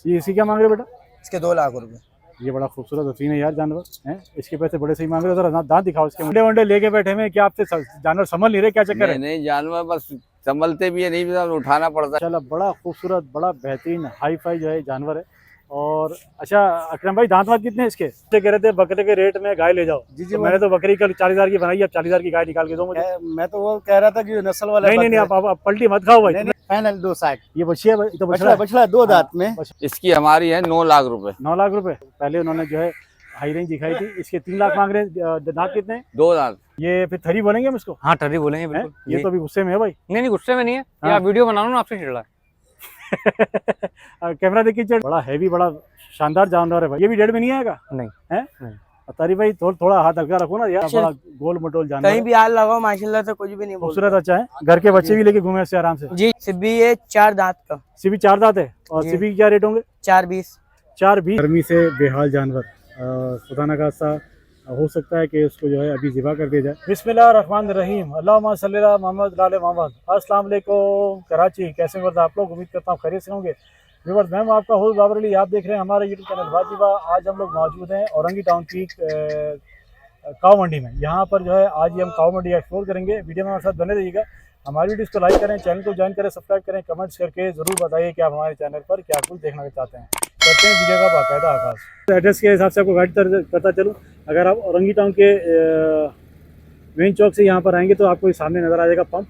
ये इसी क्या मांग रहे हो बेटा? इसके 2 लाख रुपए। ये बड़ा खूबसूरत हसीन है यार जानवर है, इसके पैसे बड़े सही मांग रहे हो। जरा दांत दिखाओ इसके, मुंडे वंडे लेके बैठे हैं क्या? आपसे जानवर संभल नहीं रहे, क्या चक्कर है? नहीं जानवर बस संभलते भी है, नहीं भी उठाना पड़ता है। चलो बड़ा खूबसूरत बड़ा बेहतरीन हाई फाई जो है जानवर है। और अच्छा अकरम भाई, दांत वात कितने हैं इसके? कह रहे थे बकरे के रेट में गाय ले जाओ। जी मैंने तो बकरी कल 40,000 की बनाई, अब 40,000 की गाय निकाल के दो मुझे। मैं तो वो कह रहा था कि नस्ल वाला। नहीं नहीं आप पलटी मत खाओ भाई। फाइनल 260। ये बछिया है, तो बछड़ा 2 दांत में। इसकी हमारी है 9 लाख रुपए। 9 लाख रुपए पहले उन्होंने जो है हाई रेंज दिखाई थी, इसके 3 लाख मांग रहे हैं। दांत कितने हैं? 2 दांत। ये फिर थरी बोलेंगे हम इसको? हाँ टर्री बोलेंगे बिल्कुल। ये तो अभी गुस्से में है भाई। नहीं गुस्से में नहीं है, हाँ। ये आप वीडियो बना लो ना, आपसे चिढ़ रहा है। कैमरा देखिए, बड़ा हैवी बड़ा शानदार जानवर है भाई। ये भी 1.5 में नहीं आएगा? नहीं है नहीं। तारी भाई थोड़ा हाथ हल्का रखो ना यार, बड़ा गोल मटोल जानवर कहीं भी हाथ लगाओ माशाल्लाह से कुछ भी नहीं बोलता। खूबसूरत अच्छा है। घर के बच्चे भी लेके घूमे इससे आराम से। जी सिब्बी ये 4 दांत का। सिबी 4 दांत है। और जी। सिबी के क्या रेट होंगे? 420। 420। गर्मी से बेहाल जानवर, खुदा न खास्ता हो सकता है कि उसको जो है अभी ज़िबा कर दिया जाए। बिस्मिल्लाहिर्रहमानिर्रहीम, अल्लाहुम्मा सल्ली अला मोहम्मद आले मोहम्मद। अस्सलाम वालेकुम कराची, कैसे हैं आप लोग? उम्मीद करता हूँ खैरियत से होंगे। व्यूअर्स, मैं हूं आपका होस्ट बाबर अली, आप देख रहे हैं हमारा यूट्यूब चैनल वाजिबा। आज हम लोग मौजूद हैं औरंगी टाउन की काव मंडी में। यहाँ पर जो है आज ही हम काव मंडी एक्सप्लोर करेंगे। वीडियो में हमारे साथ बने रहिएगा। हमारी वीडियोस को लाइक करें, चैनल को ज्वाइन करें, सब्सक्राइब करें, कमेंट्स करके ज़रूर बताइए कि आप हमारे चैनल पर क्या कुछ देखना चाहते हैं। करते हैं वीडियो का बाकायदा आगाज़। एड्रेस के हिसाब से आपको गाइड करता चलूँ। अगर आप औरंगी टाउन के मेन चौक से यहाँ पर आएंगे तो आपको सामने नज़र आ जाएगा पंप।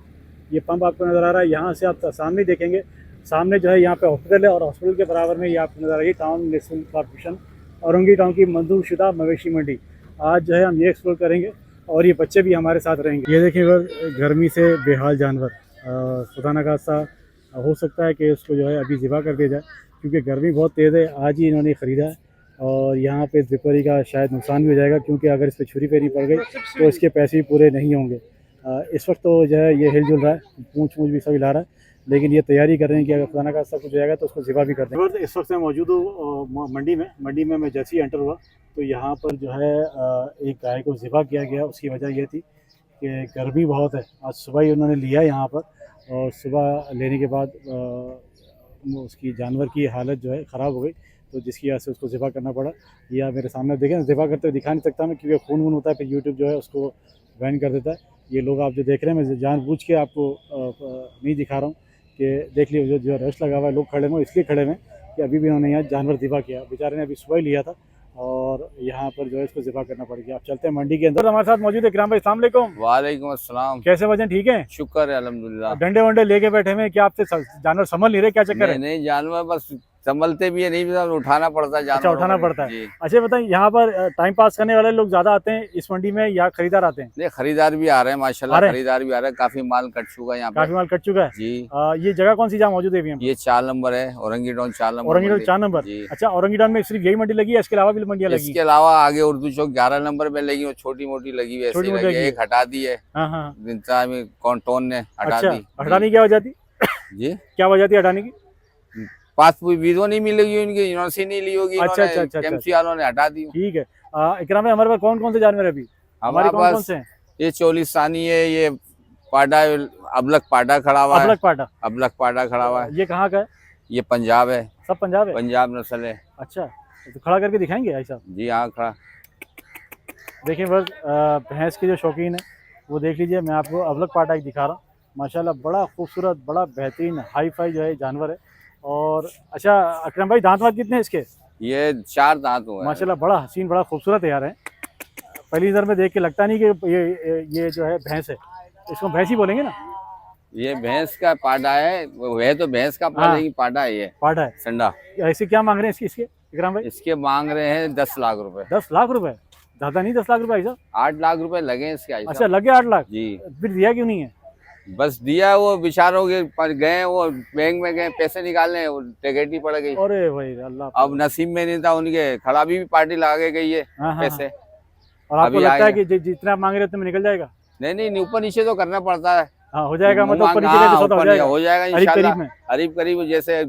ये पंप आपको नज़र आ रहा है। यहाँ से आप सामने देखेंगे, सामने जो है यहाँ पे हॉस्पिटल है और हॉस्पिटल के बराबर में ये आपको नज़र आ रही है town municipal corporation Orangi town की मंजूरशुदा मवेशी मंडी। आज जो है हम ये एक्सप्लोर करेंगे और ये बच्चे भी हमारे साथ रहेंगे। ये देखिए गर्मी से बेहाल जानवर, खुदा न खास्ता हो सकता है कि उसको जो है अभी ज़िबा कर दिया जाए क्योंकि गर्मी बहुत तेज़ है। आज ही इन्होंने ख़रीदा है और यहाँ पे ज़िपरी का शायद नुकसान भी हो जाएगा क्योंकि अगर इस पर छुरी फेरी पड़ गई तो इसके पैसे भी पूरे नहीं होंगे। इस वक्त तो जो है ये हिलजुल रहा है, पूँछ भी सभी ला रहा है, लेकिन ये तैयारी कर रहे हैं कि अगर खुदा का सब कुछ जाएगा तो उसको ज़िबा भी कर देंगे। इस वक्त मैं मौजूद हूँ मंडी में मैं जैसे ही एंटर हुआ तो यहाँ पर जो है एक गाय को ज़िबा किया गया। उसकी वजह ये थी कि गर्मी बहुत है। आज सुबह ही उन्होंने लिया यहाँ पर और सुबह लेने के बाद उसकी जानवर की हालत जो है ख़राब हो गई, तो जिसकी वजह से उसको ज़िबा करना पड़ा। या मेरे सामने देखें, ज़िबा करते हुए दिखा नहीं सकता मैं क्योंकि खून होता है, फिर यूट्यूब जो है उसको बैन कर देता है। ये लोग आप जो देख रहे हैं, मैं जानबूझ के आपको नहीं दिखा रहा हूँ कि देख लीजिए जो रश लगा हुआ है, लोग खड़े हुए इसलिए खड़े हुए कि अभी भी उन्होंने यहाँ जानवर ज़िबा किया। बेचारे ने अभी सुबह ही लिया था और यहाँ पर जो है इसको ज़िबा करना पड़ गया। आप चलते हैं मंडी के अंदर। हमारे साथ मौजूद है इकराम भाई। अस्सलाम वालेकुम। वालेकुम अस्सलाम। कैसे वजन ठीक है? शुक्र है अल्हम्दुलिल्लाह। डंडे वंडे लेके बैठे हैं क्या? आपसे जानवर संभल नहीं रहे, क्या चक्कर है? नहीं जानवर बस संभलते भी है, नहीं भी उठाना पड़ता है। अच्छा उठाना पड़ता है। अच्छा बताइए, यहाँ पर टाइम पास करने वाले लोग ज्यादा आते हैं इस मंडी में या खरीदार आते हैं? नहीं खरीदार भी आ रहे हैं माशाल्लाह, खरीदार भी आ रहे हैं। काफी माल कट चुका है यहाँ पे, काफी माल कट चुका है जी। ये जगह कौन सी जहाँ मौजूद है? ये 4 नंबर है, Orangi town 4 number. Orangi town 4 number. अच्छा औरंगी टाउन में सिर्फ यही मंडी लगी है, इसके अलावा भी मंडियाँ लगी? इसके अलावा आगे उर्दू चौक 11 नंबर में लगी, छोटी मोटी लगी हुई है, एक हटा दी है। टोन ने हटा दी। हटाने की क्या वजह थी जी? क्या वजह थी हटाने की? पास वीडियो नहीं मिलेगी उनकी, यूनिवर्सिटी नहीं ली होगी। अच्छा एमसी वालों ने हटा दी। ठीक है। इकराम भाई हमारे पास कौन कौन से जानवर है अभी? हमारे पास ये चोलिस्तानी है, ये पाडा अबलक पाडा खड़ा हुआ है। अबलक पाडा खड़ा हुआ है। ये कहाँ का है? ये पंजाब है। सब पंजाब है? पंजाब नस्ल है। अच्छा तो खड़ा करके दिखाएंगे भाई साहब? जी हाँ खड़ा। देखिए बस भैंस के जो शौकीन है वो देख लीजिए, मैं आपको अबलक पाडा ही दिखा रहा हूँ। माशाल्लाह बड़ा खूबसूरत बड़ा बेहतरीन हाई फाई जो है जानवर है। और अच्छा अकरम भाई, दांत वात कितने हैं इसके? ये 4 दांत हुए हैं। माशाल्लाह बड़ा हसीन बड़ा खूबसूरत है यार है। पहली नज़र में देख के लगता नहीं कि ये जो है भैंस है। इसको भैंस ही बोलेंगे ना? ये भैंस का पाडा है तो भैंस का पाडा है। ये पाडा है संडा। ऐसे क्या मांग रहे हैं इसके इकराम भाई? इसके मांग रहे हैं 10 लाख रुपए। 10 लाख रुपए? ज्यादा नहीं 10 लाख रुपए ऐसा? 8 लाख रुपए लगे इसके। अच्छा लगे 8 लाख? जी। फिर दिया क्यों नहीं है? बस दिया, वो बेचारों के पर गए, वो बैंक में गए पैसे निकालने, वो टिकट पड़ गई। अरे भाई अल्लाह, अब नसीब में नहीं था उनके। खराबी भी पार्टी लगा के गई है पैसे। और आपको लगता है कि जितना आप मांग रहे हो निकल जाएगा? नहीं ऊपर नीचे तो करना पड़ता है। हाँ हो जाएगा, मतलब ऊपर नीचे का सौदा हो जाएगा इंशाल्लाह। करीब जैसे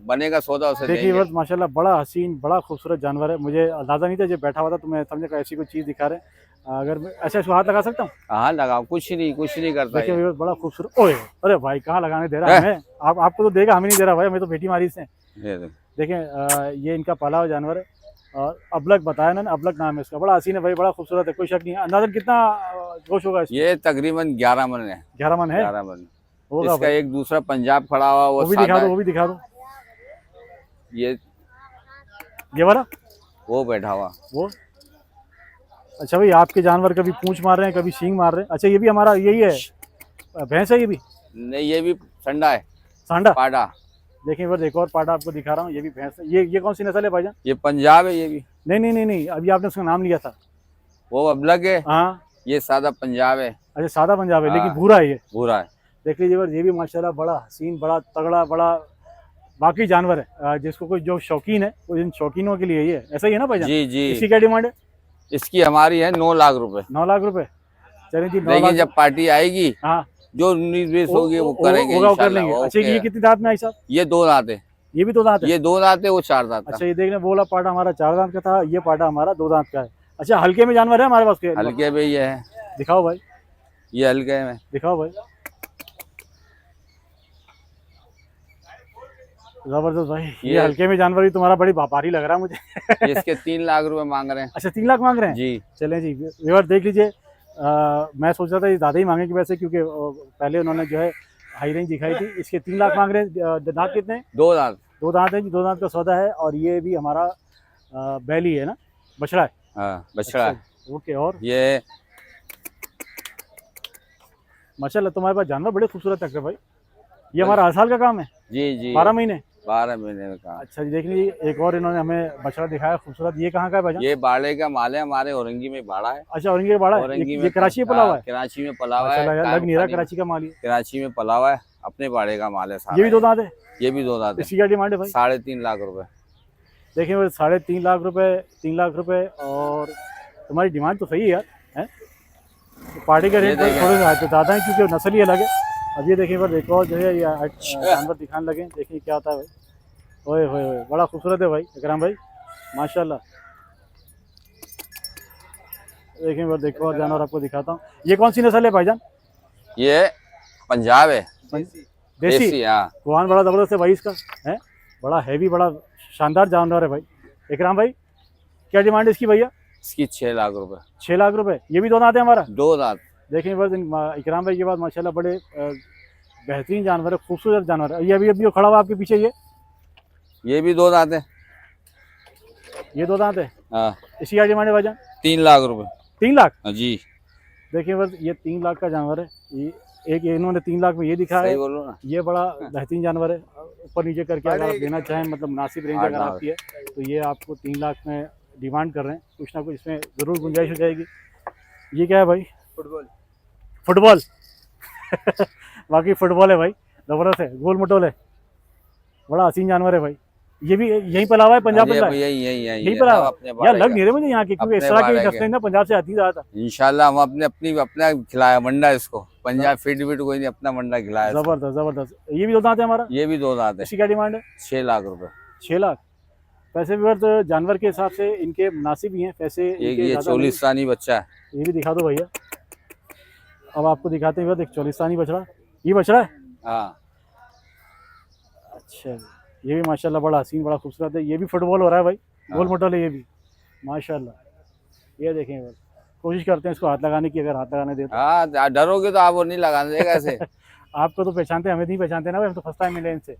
बनेगा सौदा उसे देखिए बस माशाल्लाह बड़ा हसीन बड़ा खूबसूरत जानवर है। मुझे अंदाजा नहीं था, जब बैठा हुआ था तो मैं समझा ऐसी कोई चीज़ दिखा रहे हैं। अगर मैं ऐसे इसको हाथ लगा सकता हूँ? हाँ लगाओ, कुछ नहीं करता। देखिए बड़ा खूबसूरत। ओए अरे भाई कहाँ लगाने दे रहा है हमें? आपको तो देगा, हमें नहीं दे रहा भाई, हमें तो बेटी मारी इसने। देखें ये इनका पाला हुआ जानवर है और अबलक बताया ना, अबलक नाम है इसका। बड़ा हसीन है भाई, बड़ा खूबसूरत है, कोई शक नहीं है। अंदाजन कितना गोश्त होगा इसमें? ये तकरीबन 11 मन है। 11 मन है 11 मन होगा इसका। भाई। एक दूसरा पंजाब खड़ा हुआ वो भी दिखा सादा दो, है। वो भी दिखा दो। ये वाला वो बैठा हुआ वो। अच्छा भाई, आपके जानवर कभी पूंछ मार रहे हैं, कभी सींग मार रहे हैं। अच्छा ये भी हमारा यही है, भैंस है ये भी? नहीं, ये भी संडा है, सांडा। पाडा। देखिए इधर एक और पाडा आपको दिखा रहा हूँ, ये भी भैंस है। ये कौन सी नस्ल है भाईजान? ये पंजाब है ये भी। नहीं नहीं नहीं नहीं, अभी आपने उसका नाम लिया था। वो अबलग है, हाँ ये सादा पंजाब है। अच्छा सादा पंजाब है, लेकिन हाँ। भूरा है ये। भूरा है। देख लीजिए ये भी माशाल्लाह बड़ा हसीन, बड़ा तगड़ा, बड़ा बाकी जानवर है। जिसको कोई जो शौकीन है, वो इन शौकीनों के लिए ये है। ऐसा ही है ना भाईजान? जी जी। इसकी क्या डिमांड है? इसकी हमारी है 9 लाख रुपए। 9 लाख रुपए। चलिए जी 9 लेकिन लाख। जब पार्टी आएगी, हाँ जो 19-20 होगी वो करेंगे होगा, वो कर इंशाल्लाह। लेंगे। अच्छा ओके। ये कितनी दांत में आई साहब? ये 2 दांत है। ये भी 2 दांत है? ये 2 दांत है, वो 4 दांत का। अच्छा ये देख रहे, वो वाला पाटा हमारा 4 दांत का था, ये पाटा हमारा 2 दांत का है। अच्छा हल्के में जानवर है हमारे पास के? हल्के पे ये है। दिखाओ भाई, ये हल्के में दिखाओ भाई। जबरदस्त भाई। ये हल्के में जानवर भी तुम्हारा बड़ी भारी लग रहा है मुझे। ये इसके 3 लाख रुपए मांग रहे हैं। अच्छा 3 लाख मांग रहे हैं? जी। चलें जी व्यूअर देख लीजिए। मैं सोच रहा था ये ज़्यादा ही मांगेंगे वैसे, क्योंकि पहले उन्होंने जो है हाई रेंज दिखाई थी। इसके 3 लाख मांग रहे हैं। दांत कितने हैं? 2 दांत। 2 दांत है जी, 2 दांत का सौदा है। और ये भी हमारा बैली है ना, बछड़ा है? हाँ बछड़ा है। अच्छा, ओके। और ये माशाल्लाह तुम्हारे पास जानवर बड़े खूबसूरत लगते हैं भाई। ये हमारा हर साल का काम है? जी जी 12 महीने। 12 महीने में कहा। अच्छा जी देख लीजिए, एक और इन्होंने हमें बछड़ा दिखाया खूबसूरत। ये कहाँ का है भाईजान? ये बाड़े का माल है, हमारे औरंगी में बाड़ा है। अच्छा औरंगी का बाड़ा है? औरंगी ये में कराची में पला हुआ है? कराची में पला हुआ माशाल्लाह है। यार, लग नहीं रहा कायम कराची का माल ही। कराची में पला हुआ है, अपने बाड़े का माल है सारा। ये भी 2 दांत है? ये भी 2 दांत है। इसकी क्या डिमांड है भाई? 3.5 लाख रुपए। देखिए भाई 3.5 लाख रुपए, 3 लाख रुपए। और तुम्हारी डिमांड तो सही है यार, है? पार्टी का रेट थोड़े ज़्यादा है क्योंकि नस्ल ही अलग है। अब ये देखिए एक और जो है ये जानवर दिखाने लगे, देखिए क्या होता है भाई। ओए होए होए, बड़ा खूबसूरत है भाई इकराम भाई, माशाल्लाह। देखिए देखो और जानवर आपको दिखाता हूँ। ये कौन सी नस्ल है भाईजान? ये पंजाब है, देसी। हाँ। कुआन बड़ा ज़बरदस्त है भाई इसका, है? बड़ा हैवी, बड़ा शानदार जानवर है भाई। इकराम भाई क्या डिमांड है इसकी भैया? इसकी 6 लाख रुपए। 6 लाख रुपए। ये भी 2 दांत है हमारा? 2 दांत। देखें बस इकराम भाई के बाद माशाल्लाह बड़े बेहतरीन जानवर है, खूबसूरत जानवर है। ये अभी खड़ा हुआ आपके पीछे, ये भी 2 दांत है। ये 2 दांत है। हाँ। इसकी क्या डिमांड है भाईजान? 3 लाख रुपए। 3 लाख? हाँ जी। देखिए बस ये 3 लाख का जानवर है। ये एक इन्होंने 3 लाख में ये दिखा है। सही बोलो ना। ये बड़ा बेहतरीन जानवर है। ऊपर नीचे करके अगर आप देना चाहें, मतलब मुनासिब रेंज अगर आपकी है, तो ये आपको 3 लाख में डिमांड कर रहे हैं। कुछ ना कुछ इसमें ज़रूर गुंजाइश हो जाएगी। ये क्या है भाई? फुटबॉल। बाकी फुटबॉल है भाई, ज़बरदस्त है, गोल मटोल है, बड़ा हसीन जानवर है भाई। ये भी यहीं पला हुआ है? पंजाब में यहीं पला हुआ है यार? लग नहीं रहे मुझे यहाँ के, क्योंकि इस तरह की नस्लें ना पंजाब से आती ज़्यादा। इंशाल्लाह हम अपना खिलाया मंडा इसको। पंजाब फीड कोई नहीं, अपना मंडा खिलाया। जबरदस्त जबरदस्त। ये भी 2 दांत है हमारा? ये भी 2 दांत है। इसकी क्या डिमांड है? 6 लाख रुपए। 6 लाख। पैसे भी तो जानवर के हिसाब से इनके मुनासिब ही हैं पैसे। ये चोलिस्तानी बच्चा है। ये भी दिखा दो भैया। अब आपको दिखाते हैं एक चोलिस्तानी बछड़ा। ये बछड़ा है? हाँ। अच्छा ये भी माशाल्लाह बड़ा हसीन, बड़ा खूबसूरत है। ये भी फुटबॉल हो रहा है भाई, गोल मटोल है ये भी माशाल्लाह। ये देखें बस, कोशिश करते हैं इसको हाथ लगाने की, अगर हाथ लगाने दे तो। हाँ डरोगे तो आप वो नहीं लगाने देगा ऐसे। आपको तो पहचानते हैं, हमें नहीं पहचानते ना भाई, हम तो फर्स्ट टाइम मिले इनसे।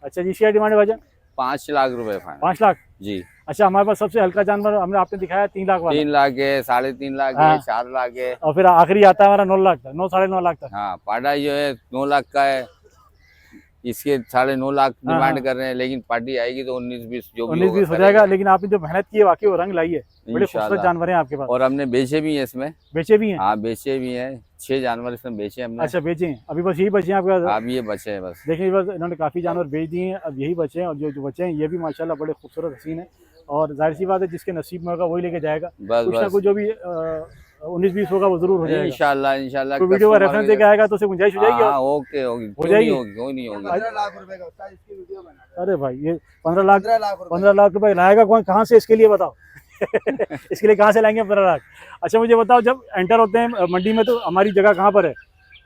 अच्छा जी इसकी डिमांड है भाईजान? 5 लाख रुपए। 5 लाख जी। अच्छा हमारे पास सबसे हल्का जानवर हमने आपने दिखाया 3 लाख वाला। 3 लाख है, 3.5 लाख है, 4 लाख है, और फिर आखिरी आता है हमारा 9 लाख तक, 9 साढ़े 9 लाख तक। हाँ पाडा जो है 9 लाख का है, इसके 9.5 लाख डिमांड कर रहे हैं। लेकिन पार्टी आएगी तो 19-20 जो 19-20 हो जाएगा। लेकिन आपने जो मेहनत की है वाकई वो रंग लाई है, बड़े खूबसूरत जानवर हैं आपके पास। और हमने बेचे भी हैं इसमें। बेचे भी हैं? हाँ बेचे भी हैं, 6 जानवर इसमें बेचे हमने। अच्छा बेचे हैं, अभी बस यही बचे हैं आपके पास? अब ये बचे हैं बस। देखिए बस इन्होंने काफ़ी जानवर बेच दिए हैं, अब यही बचे हैं। और जो बचे हैं ये भी माशाल्लाह बड़े खूबसूरत हसीन है। और जाहिर सी बात है जिसके नसीब में होगा वही लेके जाएगा। बस कुछ ना कुछ जो भी 19-20 होगा वो जरूर हो जाएगा इंशाल्लाह। कोई वीडियो का रेफरेंस देके आएगा तो उसे गुंजाइश हो जाएगी। ओके होगी, हो जाएगी, क्यों नहीं होगी। 15 लाख रुपए का उसका इसकी वीडियो बना। अरे भाई ये 15 लाख रुपए लाएगा कौन, कहाँ से इसके लिए बताओ। इसके लिए कहाँ से लाएंगे 15 लाख? अच्छा मुझे बताओ, जब एंटर होते हैं मंडी में तो हमारी जगह कहाँ पर है?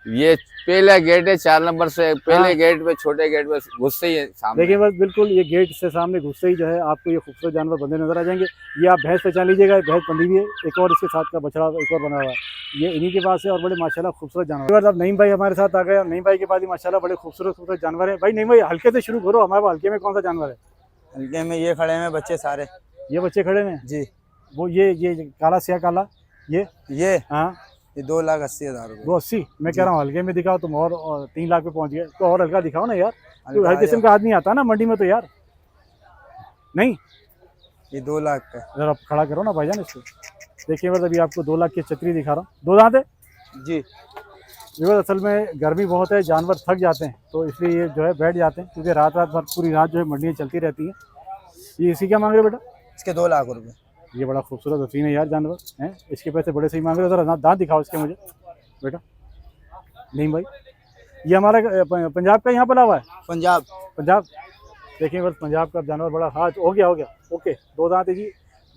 ये पहला गेट है 4 नंबर से, पहले गेट पे, छोटे गेट पे घुसते ही है सामने। देखिए बस बिल्कुल ये गेट से सामने घुसते ही जो है आपको ये खूबसूरत जानवर बंधे नजर आ जाएंगे। ये आप भैंस पहचान लीजिएगा, भैंस बंधी हुई है, एक और इसके साथ का बछड़ा एक और बना हुआ है, ये इन्हीं के पास है और बड़े माशाल्लाह खूबसूरत जानवर। अब नईम भाई हमारे साथ आ गए, नईम भाई के पास ही माशाल्लाह बड़े खूबसूरत जानवर है। भाई नईम भाई हल्के से शुरू करो, हमारे हल्के में कौन सा जानवर है? हल्के में ये खड़े हैं बच्चे सारे। ये बच्चे खड़े हैं जी। वो ये काला स्या काला ये हाँ ये 2,80,000 रुपये। 280। मैं कह रहा हूँ हल्के में दिखाओ तुम, और 3 लाख पे पहुंच गए तो और हल्का दिखाओ ना यार, तो हर किस्म का आदमी आता है ना मंडी में तो यार। नहीं ये 2 लाख का। जरा खड़ा करो ना भाईजान इसको। देखिए बस अभी आपको 2 लाख की छतरी दिखा रहा हूँ, 2 दांत है जी। ये असल में गर्मी बहुत है, जानवर थक जाते हैं तो इसलिए ये जो है बैठ जाते हैं, क्योंकि रात भर पूरी रात जो है मंडियाँ चलती रहती हैं। ये इसी क्या मांग रहे हो बेटा? इसके 2 लाख रुपए। ये बड़ा खूबसूरत हसीन है यार जानवर है, इसके पैसे बड़े सही मांग रहे हो। जरा दांत दिखाओ इसके मुझे बेटा। नहीं भाई ये हमारा पंजाब का यहाँ पला हुआ है, पंजाब। देखिए बस पंजाब का जानवर बड़ा, हाँ हो गया ओके। 2 दांत है जी,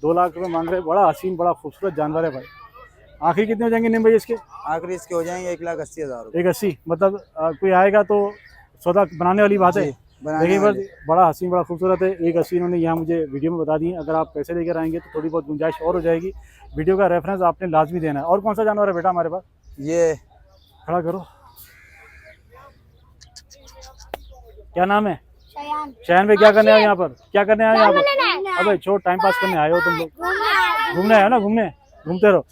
2 लाख रुपए मांग रहे हैं, बड़ा हसीन बड़ा खूबसूरत जानवर है भाई। आखिर कितने हो जाएंगे नहीं भाई इसके? आखिरी इसके हो जाएंगे 1,80,000 रुपये। 180 मतलब कोई आएगा तो सौदा बनाने वाली बात है। देखिए बस बड़ा हसीन बड़ा खूबसूरत है। 180 इन्होंने यहाँ मुझे वीडियो में बता दी है, अगर आप पैसे लेकर आएंगे तो थोड़ी बहुत गुंजाइश और हो जाएगी। वीडियो का रेफरेंस आपने लाजमी देना है। और कौन सा जानवर है बेटा हमारे पास? ये खड़ा करो, क्या नाम है? शयन भाई क्या करने आए यहाँ पर? क्या करने आए यहाँ पर? अबे छोड़, टाइम पास करने आए हो तुम लोग, घूमने आए हो ना, घूमते रहो।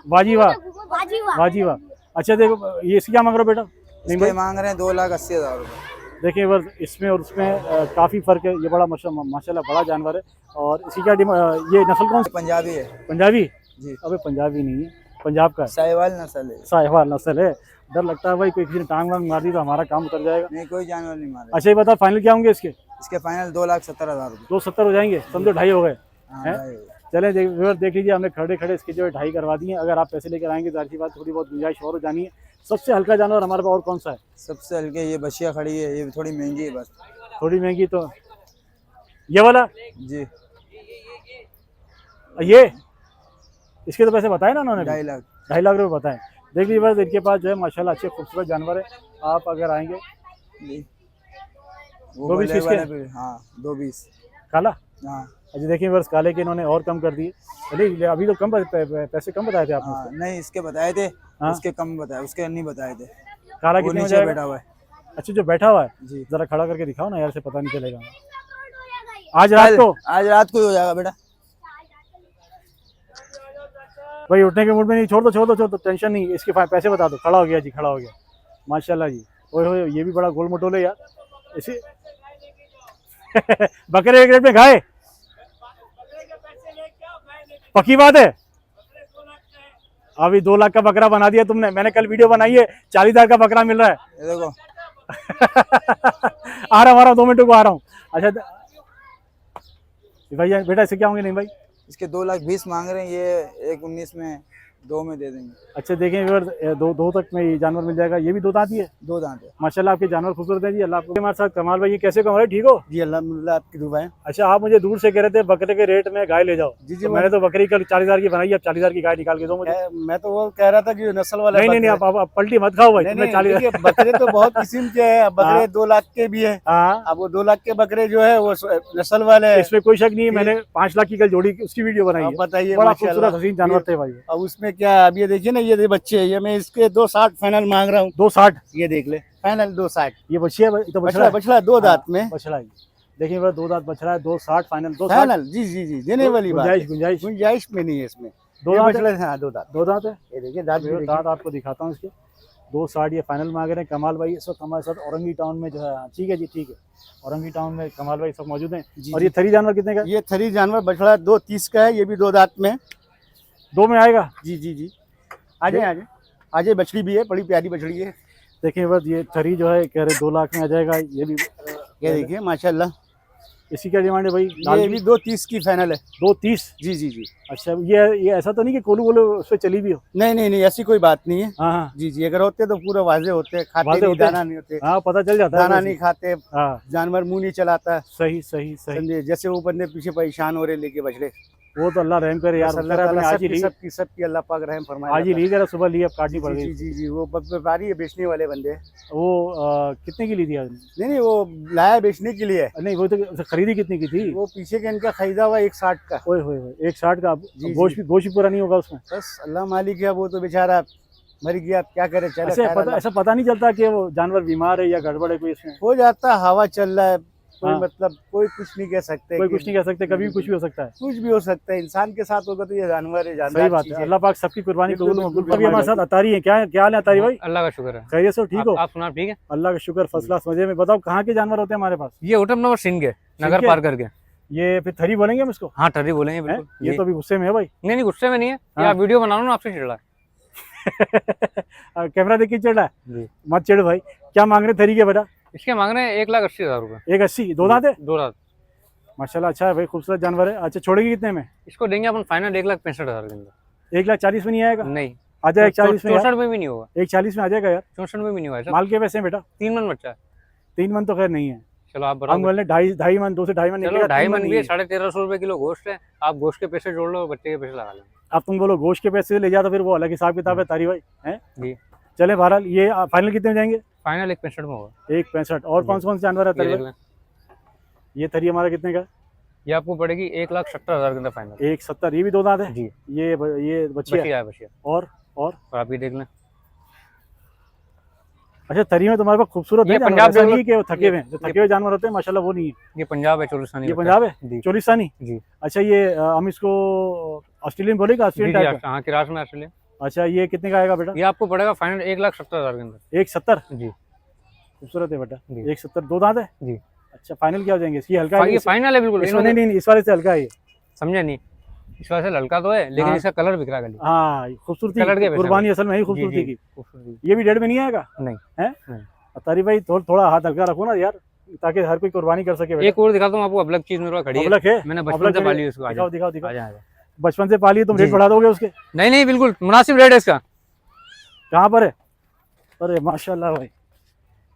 वाजी वाह। अच्छा देखो ये इसकी क्या मांग रहे हो बेटा? इसके मांग रहे हैं 2,80,000 रुपये। देखिए बस इसमें और उसमें काफ़ी फ़र्क है। ये बड़ा माशाल्लाह बड़ा जानवर है। और इसी का ये नस्ल कौन सी? पंजाबी है। पंजाबी जी। अबे पंजाबी नहीं है, पंजाब का है, साहिवाल नस्ल है। साहिवाल नस्ल है। डर लगता है भाई कोई किसी ने टांग वांग मार दी तो हमारा काम उतर जाएगा। नहीं कोई जानवर नहीं मारे। अच्छा ये बता फाइनल क्या होंगे इसके? इसके फाइनल 2,70,000 रुपये। 270 हो जाएंगे, समझो 2.5 हो गए। हाँ, चलें देख लीजिए, हमने खड़े इसके जो है 2.5 करवा दिए। अगर आप पैसे लेकर आएंगे तो अच्छी बात, थोड़ी बहुत गुंजाइश और हो जानी है। सबसे हल्का जानवर हमारे पास और कौन सा है? सबसे हल्के ये बछिया खड़ी है, ये भी थोड़ी महंगी है बस। थोड़ी महंगी तो ये वाला जी। ये इसके तो पैसे बताए ना उन्होंने? 2.5 लाख। 2.5 लाख रुपये बताएं। देख लीजिए बस इनके पास जो है माशाल्लाह अच्छे खूबसूरत जानवर है। आप अगर आएंगे वो 2.20 बड़े किसके? वाले हाँ 2.20 काला। हाँ। अच्छा देखिए बस काले के इन्होंने और कम कर दिए। अरे अभी तो कम पैसे कम बताए थे आपने। हाँ, नहीं इसके बताए थे। हाँ? उसके कम बताए, उसके नहीं बताए थे। काला वो कितने में नीचे जाएगा? बैठा हुआ है। अच्छा जो बैठा हुआ है जी। जरा खड़ा करके दिखाओ ना यार, से पता नहीं चलेगा। आज रात को ही हो जाएगा बेटा। भाई उठने के मूड में नहीं, छोड़ दो, टेंशन नहीं। इसके पैसे बता दो। खड़ा हो गया जी, खड़ा हो गया माशाल्लाह जी। ओए ये भी बड़ा गोल मटोल है यार इसे। बकरे एक रेट में खाए, पक्की बात है। अभी 2 लाख का बकरा बना दिया तुमने। मैंने कल वीडियो बनाई है, 40,000 का बकरा मिल रहा है। ये देखो। आ रहा हूँ 2 मिनटों को आ रहा हूँ। अच्छा भैया बेटा इससे क्या होंगे? नहीं भाई इसके 2,20,000 मांग रहे हैं, ये 1,19 में 2 में दे देंगे। अच्छा देखें दो तक में ये जानवर मिल जाएगा। ये भी 2 दांत ही है। 2 दांत है। माशाल्लाह आपके जानवर खूबसूरत है जी। अल्लाह आपको। हमारे साथ कमाल भाई, कैसे कमाल है? ठीक हो जी अल्हम्दुलिल्लाह, आपकी दुआएं। अच्छा आप मुझे दूर से कह रहे थे बकरे के रेट में गाय ले जाओ। जी तो मैंने तो बकरी कल 40,000 की बनाई है, अब 40,000 की गाय निकाल के दो मुझे। मैं तो वो कह रहा था कि नस्ल वाला। नहीं आप पलटी मत खाओ भाई। नहीं, 40 बकरे तो बहुत किस्म के हैं। बकरे 2 लाख के भी है। हाँ अब वो 2 लाख के बकरे जो है वो नस्ल वाले हैं। इसमें कोई शक नहीं है। मैंने 5 लाख की कल जोड़ी उसकी वीडियो बनाई है। बताइए बड़ा खूबसूरत हसीन जानवर थे भाई। अब उसमें क्या, अब ये देखिए ना, ये बच्चे ये मैं इसके 2,60 फाइनल मांग रहा हूँ। 260 ये देख ले, फाइनल 2,60। ये बछिया तो बछड़ा 2 दांत में बछड़ा। देखिए बस 2 दांत बछड़ा है। 260 फाइनल। 260 फाइनल। जी देने वाली बात है। गुंजाइश में नहीं है इसमें। 2 दांत है। हाँ 2 दांत है। ये देखिए दांत आपको दिखाता हूँ इसके। 260 ये फाइनल मांग रहे हैं। कमाल भाई इस वक्त हमारे साथ औरंगी टाउन में जो है। ठीक है जी, ठीक है। औरंगी टाउन में कमाल भाई सब मौजूद हैं। और ये थरी जानवर कितने का? ये थरी जानवर बछड़ा 230 का है। ये भी 2 दांत में 2 में आएगा। जी आ जाए। बछड़ी भी है, बड़ी प्यारी बछड़ी है। देखिए बस ये थरी जो है कह रहे 2 लाख में आ जाएगा। ये भी ये देखिए माशाल्लाह। इसी का डिमांड है भाई? ये भी 230 की फाइनल है। 230। जी। अच्छा ये ऐसा तो नहीं कि कोलू बोलो उस पर चली भी हो? नहीं ऐसी कोई बात नहीं है। हाँ जी अगर होते तो पूरा वाजे होते। खाते नहीं, दाना नहीं होते। हाँ पता चल जाता है। दाना नहीं खाते। हाँ जानवर मुंह नहीं चलाता। सही। जैसे वो बंदे पीछे परेशान हो रहे लेके बछड़े, वो तो अल्लाह रहम करे यार, बस आज अल्लाह ही ली, सबकी अल्लाह पाक रहम फरमाए। आज ही ली जरा, सुबह ली, अब काटनी पड़ जी गई। जी जी, वो व्यापारी है, बेचने वाले बंदे। वो कितने की ली थी आपने? नहीं नहीं, वो लाया बेचने के लिए। नहीं वो तो खरीदी कितनी की थी? वो पीछे का इनका खरीदा हुआ 160 का। ओए होए होए, 160 का। जी, गोश्त भी पूरा नहीं होगा उसमें। बस अल्लाह मालिक है, वो तो बेचारा मर गया, क्या करे, चलो खैर ऐसा पता नहीं चलता कि वो जानवर बीमार है या गड़बड़ है कोई इसमें? हो जाता, हवा चल रहा है, कोई हाँ। मतलब कोई कुछ नहीं कह सकते, कोई कुछ नहीं कह सकते, कभी भी कुछ भी हो सकता है। कुछ भी हो सकता है। इंसान के साथ होगा तो ये जानवर है, जानदार सही बात चीज़ है, अल्लाह पाक सबकी कुर्बानी बिल्कुल, कबूल बिल्कुल, मकबूल। अभी हमारे साथ अतारी है, क्या हाल है अतारी भाई? अल्लाह का शुक्र है। खैरियत से हो, ठीक हो? आप सुना ठीक है? अल्लाह का शुक्र, फर्स्ट क्लास मजे में। बताओ कहाँ के जानवर होते हैं हमारे पास? ये होटल नंबर सिंह के, नगर के? पार करके। ये फिर थरी बोलेंगे हम इसको? हाँ ठर्री बोलेंगे हैं? बिल्कुल। ये तो अभी गुस्से में है भाई। नहीं गुस्से में नहीं है, ये हाँ। आप वीडियो बना लो ना, आपसे चिढ़ रहा है। कैमरा देख के चढ़ रहा है, जी। मत चिढ़ भाई। क्या मांग रहे थरी के बेटा? इसके मांग रहे हैं 1,80,000 रुपये। 180, दो दांत है? 2 रात। माशाल्लाह, अच्छा है भाई, खूबसूरत जानवर है। अच्छा, छोड़ेगी कितने में? इसको देंगे अपन फाइनल 1,65,000 के अंदर। 1,40,000 में नहीं आएगा? नहीं, आ जाए 1,40,000 में यार। 64 में भी नहीं होगा। 1,40,000 में आ जाएगा यार। 64 में भी नहीं होगा। माल के पैसे हैं बेटा? 3 मन बच्चा है। 3 मन तो खैर नहीं है, चलो आप हम बताओ। बोले 2.5 मन, 2 से 2.5 मन चलो निकलेगा। 2.5 3 मन नहीं भी है, है। 1,350 रुपये किलो गोश्त है। आप गोश्त के पैसे जोड़ लो, बच्चे के पैसे लगा लेंगे। अब तुम बोलो गोश्त के पैसे ले जाओ तो फिर वो अलग हिसाब किताब है तारी भाई, हैं? जी। चले बहरहाल, ये फाइनल कितने में जाएंगे? फाइनल 1,65 में होगा। 1,65। और कौन से जानवर है ये तारी देख भाई? लें, ये थरी हमारा कितने का? ये आपको पड़ेगी 1,70,000 के अंदर फाइनल। 1,70। ये भी दो दांत है? जी। ये बच्ची है। बचिया है, बचिया। और और आप ये देख लें, अच्छा, थरी में तुम्हारे पास खूबसूरत ये है जानवर, पंजाब ऐसा जानवर- नहीं है कि वो थके हुए हैं। जो ये- थके हुए जानवर होते हैं माशाल्लाह वो नहीं है। ये पंजाब है, चोलिस्तानी ये बच्चा पंजाब है, जी। चोलिस्तानी। जी अच्छा, ये हम इसको ऑस्ट्रेलियन बोलेगा, जी ऑस्ट्रेलियन जी, टाइप का? हाँ किरास में ऑस्ट्रेलिया। अच्छा, ये कितने का आएगा बेटा? ये आपको पड़ेगा फाइनल 1,70,000 के अंदर। 1,70। जी खूबसूरत है बेटा, जी। 1,70। दो दांत है? जी। अच्छा, फाइनल क्या हो जाएंगे? ये हल्का है? ये फाइनल है बिल्कुल। इसमें नहीं, इस वाले से हल्का है ये। समझे नहीं, इस वजह से लड़का तो है, लेकिन हाँ। इसका कलर बिखरा गली। हाँ, खूबसूरती, कलर के पैसे कुर्बानी असल में ही जी, खूबसूरती जी, की। खूबसूरती। ये भी 1.5 में नहीं आएगा? नहीं है? नहीं। तारी भाई थोड़ा हाथ हल्का रखो ना यार, ताकि हर कोई कुर्बानी कर सके बेटा। एक और दिखाता हूँ आपको, अबलग चीज मेरे पास खड़ी है। अबलक है? मैंने अबलक बचपन से है? पाली है इसको। आ दिखाओ जाओ, दिखाओ आ दिखाओ। जाओ। बचपन से पाली है, तुम जी, रेट बढ़ा दोगे उसके? नहीं नहीं, बिल्कुल मुनासिब रेट है इसका। कहाँ पर है? अरे माशाल्लाह भाई,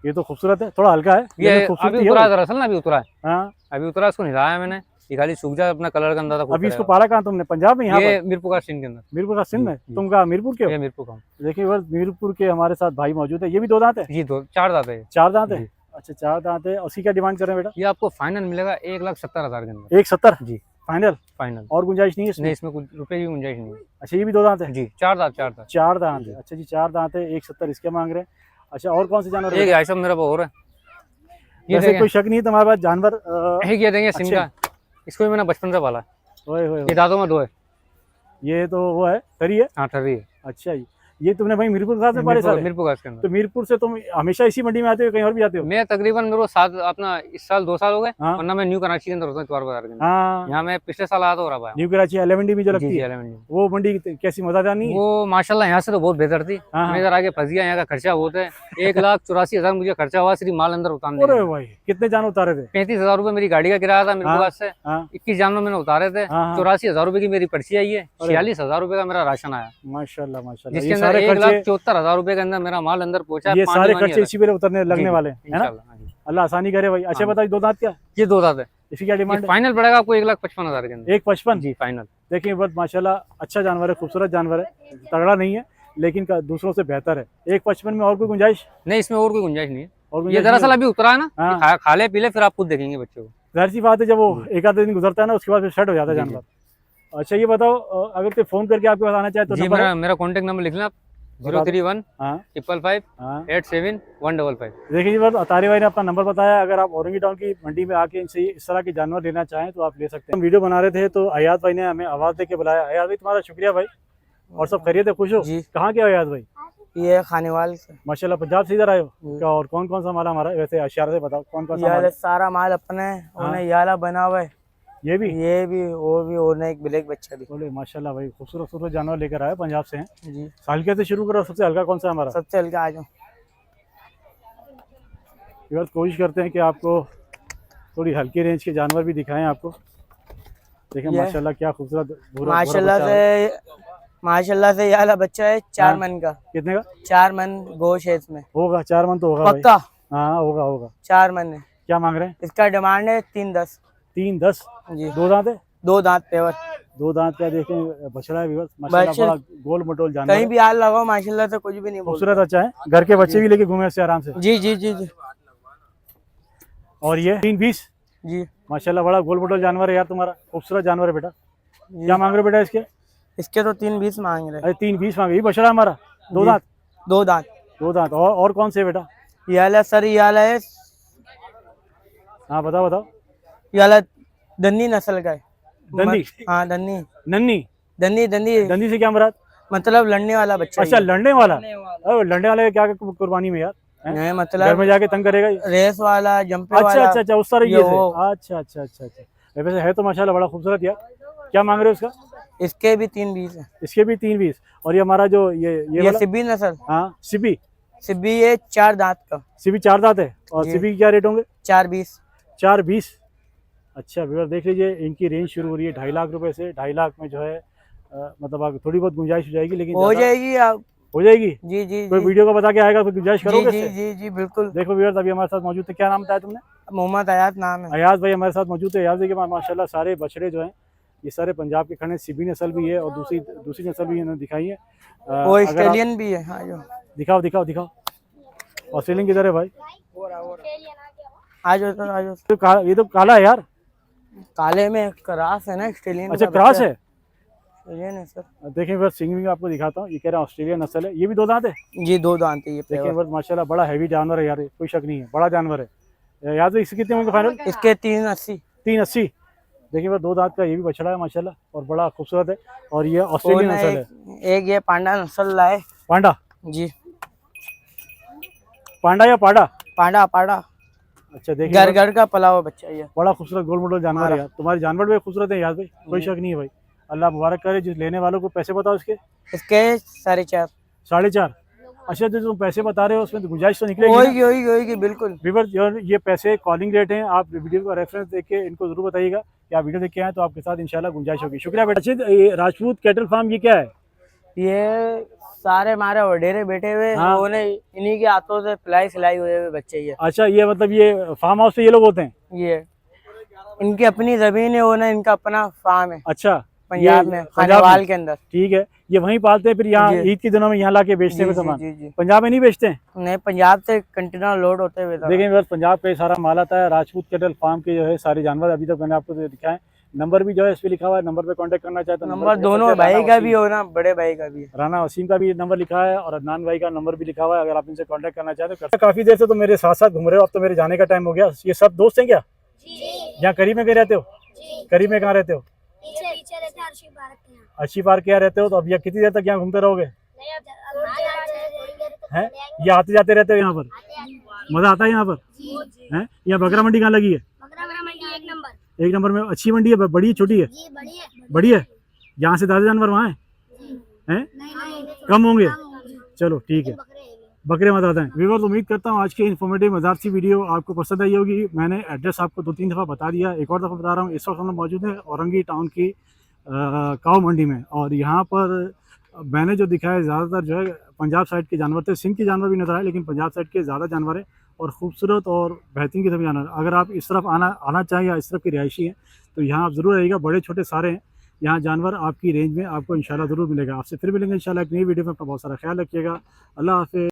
ये तो खूबसूरत है, थोड़ा हल्का है, ये लेकिन खूबसूरती अभी है उतरा है भाई। दरअसल ना, अभी उतरा है। हाँ, अभी उतरा, इसको नहलाया मैंने, ये खाली सूख जाए, अपना कलर का अंदाजा खुद अभी इसको करेगा। पाला कहाँ तुमने? पंजाब में? यहाँ ये पर मीरपुर का सीन के अंदर। मीरपुर का सिंध में? जी। तुम कहाँ मीरपुर के हो? ये मीरपुर का हूँ। देखिए बस, मीरपुर के हमारे साथ भाई मौजूद है। ये भी दो दांत है? जी, 4 दांत है ये। 4 दांत है? जी। अच्छा, 4 दांत है। उसकी क्या डिमांड कर रहे हैं बेटा? ये आपको फाइनल मिलेगा 1,70,000 के अंदर। 1,70 जी फाइनल? फाइनल। और गुंजाइश नहीं है इसमें? नहीं, इसमें कुछ रुपए की गुंजाइश नहीं है। अच्छा, ये भी दो दांत है? जी, 4 दांत, 4 दांत। 4 दांत है। जी। अच्छा जी, 4 दांत है, 1,70 इसके मांग रहे हैं। अच्छा, और कौन से जानवर एक भाई साहब मेरा पास और है, ये वैसे देखें। कोई शक नहीं है तुम्हारे पास जानवर? एक ये देंगे सिंह अच्छे। का, इसको भी मैंने बचपन से पाला है। ओए होए ये होए, दांतों में 2 है। ये तो वो है, तरी है? हाँ ठर्री है। अच्छा जी, ये तुमने भाई मीरपुर के साथ में पाले सारे? मीरपुर का इसके अंदर। तो मीरपुर से तुम हमेशा इसी मंडी में आते हो, कहीं और भी जाते हो? मैं तकरीबन मेरे को 7 अपना इस साल 2 साल हो गए, हाँ। वरना मैं न्यू कराची के अंदर होता हूँ, इतवार बाजार के अंदर। हाँ, यहाँ मैं पिछले साल आया था और अब आया। न्यू कराची एलिमेंटी में जो जी लगती जी, है, एलिमेंट में। वो मंडी कैसी मजेदार नहीं है? वो माशाल्लाह यहाँ से तो बहुत बेहतर थी। हाँ, हाँ। मैं इधर आगे फंस गया, यहाँ का खर्चा बहुत है। 1,84,000 मुझे खर्चा हुआ सिर्फ माल अंदर उतारने अरे में। भाई, कितने जान उतारे थे? 35,000 रुपए मेरी गाड़ी का किराया था मेरे हाँ। पास से। हाँ 21 जानवर मैंने उतारे थे। हाँ, हाँ। 84,000 रुपए की मेरी पर्ची आई है। अरे। 46,000 रुपए का मेरा राशन आया, माशाल्लाह माशाल्लाह। जिसके ये अंदर सारे खर्चे, 1,74,000 रुपए के अंदर मेरा माल अंदर पहुंचा। ये पानी सारे वानी खर्चे अलग। इसी पे उतरने लगने जी, वाले हैं, है ना? इंशाल्लाह, हाँ जी। अल्लाह आसानी करे भाई। अच्छा हाँ। बताइए, दो दांत क्या? ये 2 दांत है। इसकी क्या डिमांड है? फाइनल पड़ेगा आपको 1,55,000 के अंदर। 1,55? जी फाइनल। देखिए बस माशाल्लाह, अच्छा जानवर है, खूबसूरत जानवर है, तगड़ा नहीं है लेकिन दूसरों से बेहतर है। 1,55 में और कोई गुंजाइश? नहीं, इसमें और कोई गुंजाइश नहीं है। और ये गुंजाइश दरअसल नहीं अभी उतरा है ना, हाँ। ये खा ले पी ले, फिर आप खुद देखेंगे बच्चे को। है? जाहिर सी बात है, जब वो एक आध दिन गुजरता है ना, उसके बाद फिर सेट हो जाता है जी, जी। जानवर। अच्छा, ये बताओ, अगर कोई फोन करके आपके पास आना चाहे तो जी, नंबर है? मेरा कॉन्टेक्ट नंबर लिख लें आप, बता दो। 031 हाँ 555 हाँ। 87 देखिए जी, बस अतारी भाई ने अपना नंबर बताया। अगर आप औरंगी टाउन की मंडी में आके इनसे इस तरह के जानवर लेना चाहें तो आप ले सकते हैं। हम वीडियो बना रहे थे तो अयाज भाई ने हमें आवाज़ दे के बुलाया। अयाज भाई तुम्हारा शुक्रिया भाई, और सब खैरियत है, खुश हो? जी। कहाँ के हो अयाज भाई? ये खानेवाल से माशाल्लाह, पंजाब से इधर आए हो जी। क्या? और कौन कौन सा माल हमारा, वैसे अशियार से बताओ कौन कौन सा माल यार है? सारा माल अपना है। हाँ। उन्हें याला बना हुआ है, ये भी? ये भी, वो भी, और एक ब्लैक बच्चा भी। बोले माशाल्लाह भाई, खूबसूरत खूबसूरत जानवर लेकर आए, पंजाब से हैं। जी, हल्के से शुरू करो, सबसे हल्का कौन सा है हमारा? सबसे हल्का आ जाओ। बस कोशिश करते हैं कि आपको थोड़ी हल्की रेंज के जानवर भी दिखाएं आपको। देखें ये- माशाल्लाह क्या खूबसूरत भूरा माशाल्लाह बच्चा है। से ये वाला बच्चा है 4 हाँ। मन का। कितने का 4 मन गोश है इसमें, होगा? 4 मन तो होगा भाई। पक्का हाँ होगा होगा। 4 मन है। क्या मांग रहे हैं? इसका डिमांड है 310। 310? जी, 2 दांत है? 2 दांत पेवर। दो दांत का देखें बछड़ा है व्यूअर्स, माशाल्लाह बछड़ा। बड़ा गोल मटोल जानवर कहीं है। भी हाथ लगाओ माशाल्लाह से कुछ भी नहीं बोलते। खूबसूरत अच्छा है, घर के बच्चे भी लेके घूमे इससे आराम से। जी जी जी जी और ये 320 जी माशाल्लाह बड़ा गोल मटोल जानवर है यार तुम्हारा, खूबसूरत जानवर है बेटा। क्या मांग रहे हो बेटा इसके? इसके तो 320 मांग रहे। अरे 320 मांगे। ये बछड़ा हमारा दो जी। दांत, दो दांत। दो दांत। और कौन से बेटा? ये वाला सर, ये वाला है, हाँ बताओ बताओ। ये वाला दन्नी नस्ल का है। दंदी? हाँ दन्नी नन्नी? दन्नी दन्नी दंदी से क्या मुराद? मतलब लड़ने वाला बच्चा। अच्छा ये। लड़ने वाला। अरे लड़ने वाले का क्या कुर्बानी में यार, हैं? नहीं घर मतलब में जाके तंग करेगा ये? रेस वाला, जंपे अच्छा वाला। अच्छा अच्छा उस तरह ये ये से। वो। अच्छा अच्छा अच्छा अच्छा। वैसे है तो माशाल्लाह बड़ा खूबसूरत यार। क्या मांग रहे हो उसका? इसके भी 320 है। इसके भी 320। और ये हमारा जो ये वाला? सिब्बी नस्ल। हाँ सिबी। सिब्बी ये 4 दांत का। सिबी 4 दांत है। और जी। सिबी के क्या रेट होंगे? 420। 420। अच्छा व्यूअर देख लीजिए, इनकी रेंज शुरू हो रही है 2.5 लाख रुपए से। 2.5 लाख में जो है मतलब आप थोड़ी बहुत गुंजाइश हो जाएगी, लेकिन हो ज़्यादा- जाएगी आप। हो जाएगी। जी जी कोई जी वीडियो को बता के आएगा तो गुंजाइश जी करोगे जी इससे? जी जी बिल्कुल। देखो व्यूअर्स अभी हमारे साथ मौजूद है, क्या नाम बताया तुमने? मोहम्मद अयाज नाम है। अयाज भाई हमारे साथ मौजूद है। अयाज भाई के माशाल्लाह सारे बछड़े जो हैं ये सारे पंजाब के खड़े। सिबी नस्ल भी है और दूसरी नस्ल भी इन्होंने दिखाई है। वो अगर आप- ऑस्ट्रेलियन भी है। हाँ जो दिखाओ दिखाओ दिखाओ। ऑस्ट्रेलियन किधर है भाई? आज तो आज ये तो काला है यार। काले में क्रॉस है ना, ऑस्ट्रेलियन। अच्छा क्रॉस है। ऑस्ट्रेलियन है सर। देखें बस सिंग भी आपको दिखाता हूँ। ये कह रहा है ऑस्ट्रेलियन नस्ल है। ये भी 2 दांत है। जी 2 दांत है ये देखिए पेवर। बस माशाल्लाह बड़ा हैवी जानवर है यार, कोई शक नहीं है, बड़ा जानवर है। याद है इसके कितने होंगे फाइनल? इसके 380। 380। देखिए बस 2 दांत का ये भी बछड़ा है माशाल्लाह, और बड़ा खूबसूरत है। और ये ऑस्ट्रेलियन नस्ल है। एक ये पांडा नस्ल लाए। पांडा? जी पांडा या पाडा? पांडा पांडा। अच्छा देखिए घर घर का पला हुआ बच्चा ये। बड़ा खूबसूरत गोल मोटल जानवर है यार। तुम्हारे जानवर भी खूबसूरत है यार भाई, कोई शक नहीं है भाई। अल्लाह मुबारक करे। जिस लेने वालों को पैसे बताओ इसके? इसके 4.5। 4.5। अच्छा जो तुम पैसे बता रहे हो उसमें तो गुंजाइश तो निकलेगी ना? होगी बिल्कुल। व्यूअर ये पैसे कॉलिंग रेट हैं। आप वीडियो का रेफरेंस देख के इनको जरूर बताइएगा कि आप वीडियो देख के आए तो आपके साथ इंशाल्लाह गुंजाइश होगी। शुक्रिया बेटा। अच्छा ये राजपूत कैटल फार्म ये क्या है? ये सारे हमारे वडेरे बैठे हुए हाँ। उन्हें इन्हीं के हाथों से पिलाई सिलाई हुए हुए बच्चे ये। अच्छा ये मतलब ये फार्म हाउस से ये लोग होते हैं? ये इनकी अपनी जमीन है, वो ना इनका अपना फार्म है अच्छा पंजाब ये में, पंजाब खानेवाल में? के अंदर। ठीक है, ये वहीं पालते हैं फिर यहाँ जी। ईद के दिनों में यहाँ लाके बेचते हैं जी, सामान? जी, जी। पंजाब में नहीं बेचते हैं? नहीं, पंजाब से कंटेनर लोड होते हुए। देखें बस पंजाब पे सारा माल आता है। राजपूत कैटल फार्म के जो है सारे जानवर अभी तक मैंने आपको दिखाए। नंबर भी जो है इस पे लिखा हुआ है, नंबर पे कांटेक्ट करना चाहे तो नंबर दे दोनों सकते हैं। भाई का भी हो ना, बड़े भाई का भी। राना वसीम का भी नंबर लिखा है और अदनान भाई का नंबर भी लिखा हुआ है, अगर आप इनसे कांटेक्ट करना चाहते हो। काफी देर से तो मेरे साथ साथ घूम रहे हो, अब तो मेरे जाने का टाइम हो गया। ये सब दोस्त हैं क्या? यहाँ करीब में कहीं रहते हो? करीब में कहाँ रहते हो? पीछे रहते हैं अर्शी पार्क के यहाँ। अच्छी पार्क के यहाँ रहते हो, तो अब यहाँ कितनी देर तक यहाँ घूमते रहोगे? नहीं, अब जाते हैं ये आते जाते रहते हो यहाँ पर? मजा आता है यहाँ पर? हैं यहाँ बकरा मंडी कहाँ लगी है? बकरा मंडी 1 नंबर। 1 नंबर में अच्छी मंडी है, बड़ी है छोटी है? जी बड़ी है। बड़ी है। यहाँ से ज्यादा जानवर वहाँ हैं? नहीं कम होंगे? चलो ठीक है, बकरे हैं। बकरे मत आते हैं। व्यूअर्स उम्मीद करता हूँ आज की इन्फॉर्मेटिव मज़ेदार सी वीडियो आपको पसंद आई होगी। मैंने एड्रेस आपको 2-3 दफ़ा बता दिया, एक और दफ़ा बता रहा हूँ। इस वक्त हम लोग मौजूद हैं औरंगी टाउन की काऊ मंडी में, और यहाँ पर मैंने जो दिखाया ज़्यादातर जो है पंजाब साइड के जानवर थे। सिंध के जानवर भी नजर आए, लेकिन पंजाब साइड के ज़्यादा जानवर है और ख़ूबसूरत और बेहतरीन किस्म के जानवर। अगर आप इस तरफ आना चाहें या इस तरफ की रिहायशी हैं तो यहाँ आप ज़रूर आइएगा। बड़े छोटे सारे हैं यहाँ जानवर, आपकी रेंज में आपको इंशाल्लाह ज़रूर मिलेगा। आपसे फिर मिलेंगे इंशाल्लाह एक नई वीडियो में। अपना बहुत सारा ख्याल रखिएगा। अल्लाह हाफ़िज़।